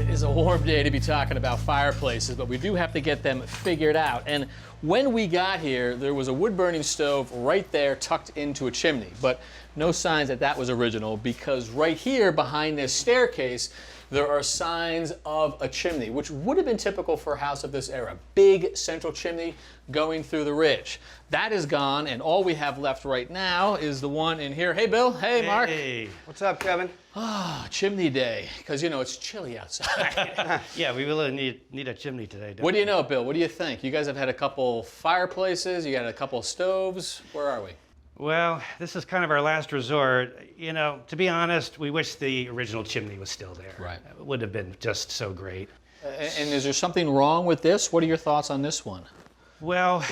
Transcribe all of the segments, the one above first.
It is a warm day to be talking about fireplaces, but we do have to get them figured out. And when we got here, there was a wood-burning stove right there tucked into a chimney, but no signs that that was original, because right here behind this staircase, there are signs of a chimney, which would have been typical for a house of this era. Big central chimney going through the ridge. That is gone, and all we have left right now is the one in here. Hey, Bill. Hey, Mark. Hey. What's up, Kevin? Ah, chimney day, because, you know, it's chilly outside. Yeah, we really need a chimney today. What do you know, Bill? What do you think? You guys have had a couple fireplaces, you got a couple stoves. Where are we? Well, this is kind of our last resort. You know, to be honest, we wish the original chimney was still there. Right. It would have been just so great. And is there something wrong with this? What are your thoughts on this one? Well,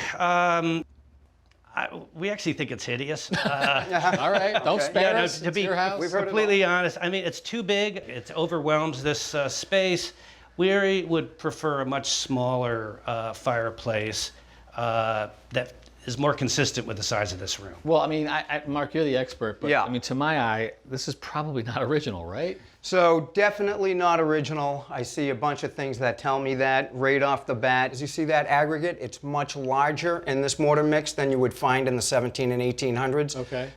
we actually think it's hideous. All right, don't spare us. To be your house. We've heard completely honest, I mean, it's too big. It overwhelms this space. We would prefer a much smaller fireplace that is more consistent with the size of this room. Well, I mean, Mark, you're the expert, but Yeah. I mean, to my eye, this is probably not original, right? So definitely not original. I see a bunch of things that tell me that right off the bat. As you see that aggregate, it's much larger in this mortar mix than you would find in the 17 and 1800s. Okay.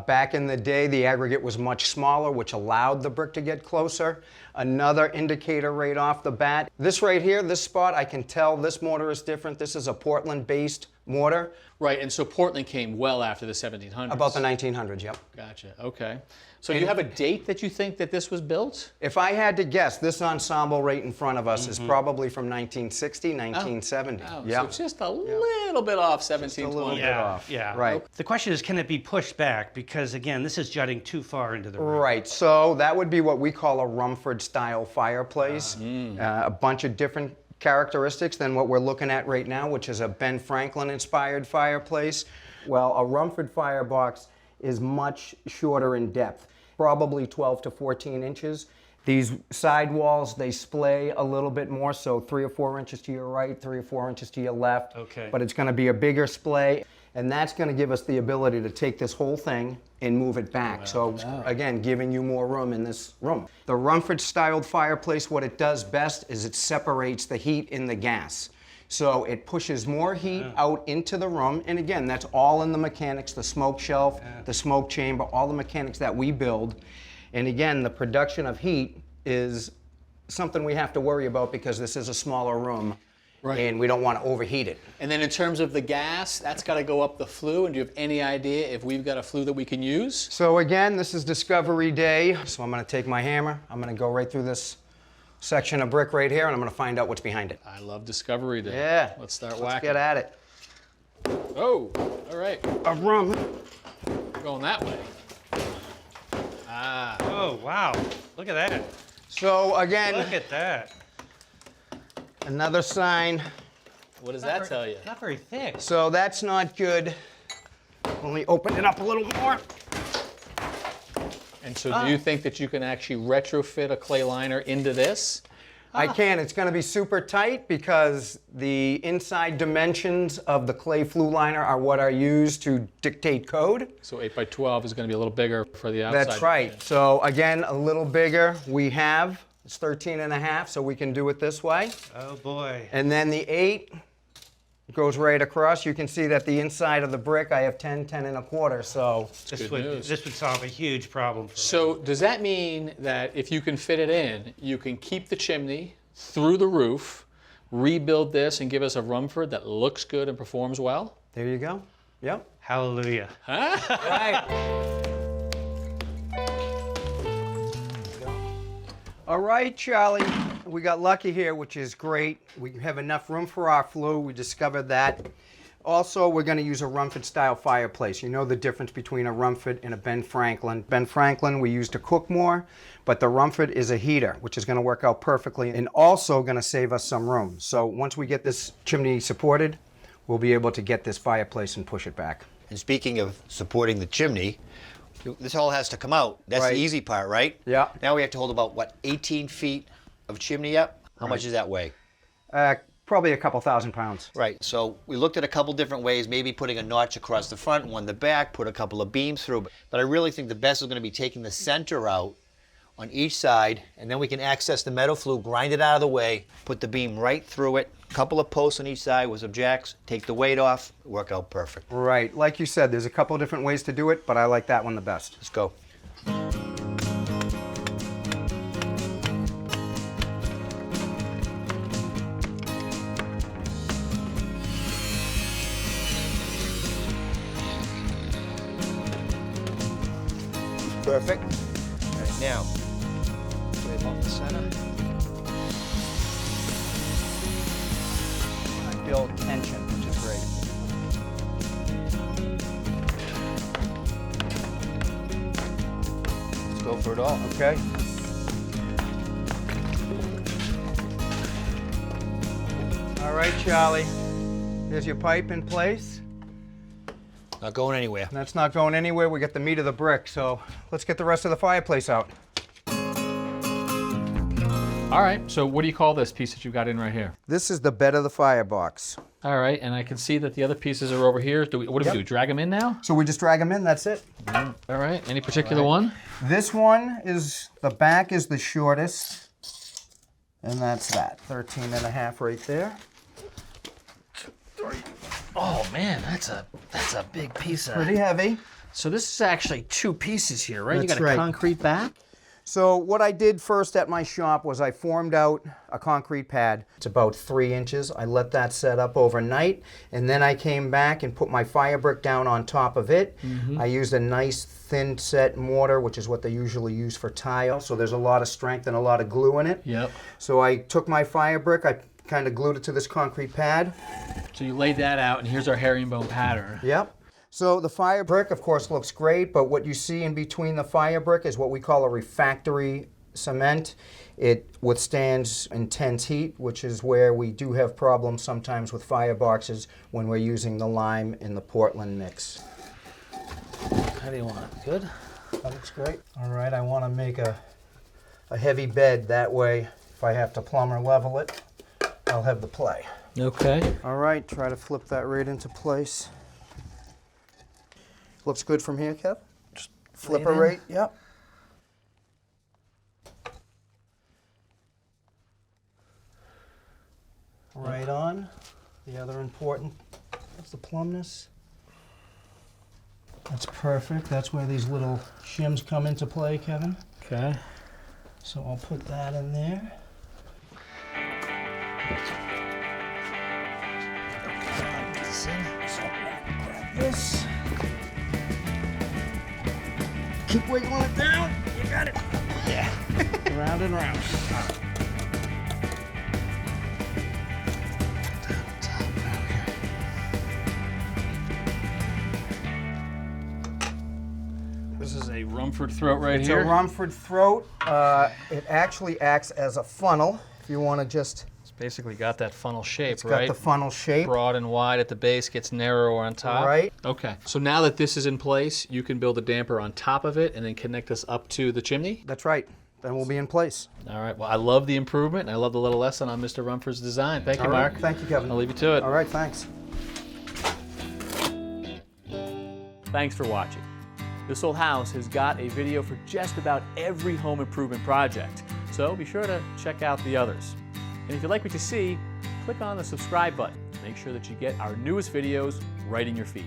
Back in the day, the aggregate was much smaller, which allowed the brick to get closer. Another indicator right off the bat. This right here, this spot, I can tell this mortar is different. This is a Portland-based mortar. Right, and so Portland came well after the 1700s. About the 1900s, yep. Gotcha, okay. So do you have a date that you think that this was built? If I had to guess, this ensemble right in front of us is probably from 1960, 1970. Oh, Yep. so just a little bit off 1720. little bit. off. Yeah. Right. The question is, can it be pushed back? Because again, this is jutting too far into the room. Right, so that would be what we call a Rumford-style fireplace. A bunch of different characteristics than what we're looking at right now, which is a Ben Franklin-inspired fireplace. Well, a Rumford firebox is much shorter in depth, probably 12 to 14 inches. These side walls, they splay a little bit more, so 3 or 4 inches to your right, 3 or 4 inches to your left. Okay. But it's going to be a bigger splay, and that's going to give us the ability to take this whole thing and move it back. So again, giving you more room in this room. The Rumford-styled fireplace, what it does best is it separates the heat in the gas. So it pushes more heat out into the room, and again, that's all in the mechanics, the smoke shelf, the smoke chamber, all the mechanics that we build. And again, the production of heat is something we have to worry about because this is a smaller room. Right. And we don't want to overheat it. And then in terms of the gas, that's got to go up the flue. And do you have any idea if we've got a flue that we can use? So again, this is Discovery Day. So I'm going to take my hammer. I'm going to go right through this section of brick right here, and I'm going to find out what's behind it. I love Discovery Day. Yeah. Let's start Let's whacking. get at it. Oh, all right. A room. We're going that way. Ah. Oh, wow. Look at that. So again, Look at that. another sign. What does that tell you? Not very thick. So that's not good. Let me open it up a little more. And so do you think that you can actually retrofit a clay liner into this? I can. It's going to be super tight because the inside dimensions of the clay flue liner are what are used to dictate code. So 8 by 12 is going to be a little bigger for the outside. That's right. So again, a little bigger. We have, it's 13.5, so we can do it this way. Oh, boy. And then the 8 goes right across. You can see that the inside of the brick, I have 10, 10.25. So This news. would solve a huge problem for us. So does that mean that if you can fit it in, you can keep the chimney through the roof, rebuild this, and give us a Rumford that looks good and performs well? there you go. Yep. Hallelujah. Right. All right, Charlie. We got lucky here, which is great. We have enough room for our flue. We discovered that. Also, we're going to use a Rumford-style fireplace. You know the difference between a Rumford and a Ben Franklin. Ben Franklin, we use to cook more, but the Rumford is a heater, which is going to work out perfectly and also going to save us some room. So once we get this chimney supported, we'll be able to get this fireplace and push it back. And speaking of supporting the chimney, this all has to come out. That's Right. the easy part, right? Yeah. Now we have to hold about, what, 18 feet of chimney up? How much does that weigh? Probably a couple thousand pounds. Right, so we looked at a couple different ways, maybe putting a notch across the front, one the back, put a couple of beams through. But I really think the best is going to be taking the center out on each side, and then we can access the metal flue, grind it out of the way, put the beam right through it, couple of posts on each side with some jacks, take the weight off, work out perfect. Right, like you said, there's a couple of different ways to do it, but I like that one the best. Let's go. Perfect. All right, now, put it off the center. I feel tension, which is great. Let's go for it all. Okay. All right, Charlie. There's your pipe in place. Not going anywhere. That's not going anywhere. We got the meat of the brick, so let's get the rest of the fireplace out. All right, so what do you call this piece that you've got in right here? This is the bed of the firebox. All right, and I can see that the other pieces are over here. What do we do, drag them in now? So we just drag them in, that's it. All right, any particular one? This one is, the back is the shortest, and that's that, 13.5 right there. Oh man, that's a big piece of... Pretty heavy. So this is actually 2 pieces here, right? That's You got a right. concrete back? So what I did first at my shop was I formed out a concrete pad. It's about 3 inches. I let that set up overnight, and then I came back and put my fire brick down on top of it. I used a nice thin set mortar, which is what they usually use for tile, so there's a lot of strength and a lot of glue in it. Yep. So I took my fire brick, I kind of glued it to this concrete pad. So you laid that out, and here's our herringbone pattern. Yep. So the fire brick, of course, looks great, but what you see in between the fire brick is what we call a refractory cement. It withstands intense heat, which is where we do have problems sometimes with fireboxes when we're using the lime in the Portland mix. How do you want it? Good? That looks great. All right, I want to make a heavy bed. That way, if I have to plumb or level it, I'll have the play. Okay. All right, try to flip that right into place. Looks good from here, Kev? Just flip her right, yep. Right on. The other important, that's the plumbness. That's perfect. That's where these little shims come into play, Kevin. Okay. So I'll put that in there. Grab this. Keep wiggling it down. You got it. Yeah. Round and round. This is a Rumford throat right It's here. a Rumford throat. It actually acts as a funnel. If you want to just, It's basically got that funnel shape, it's right? got the funnel shape. Broad and wide at the base, gets narrower on top. Right. Okay. So now that this is in place, you can build a damper on top of it and then connect us up to the chimney? That's right. Then we'll be in place. All right. Well, I love the improvement, and I love the little lesson on Mr. Rumford's design. Thank you, All right. Mark. Thank you, Kevin. I'll leave you to it. All right, thanks. Thanks for watching. This Old House has got a video for just about every home improvement project, so be sure to check out the others. And if you like what you see, click on the subscribe button. Make sure that you get our newest videos right in your feed.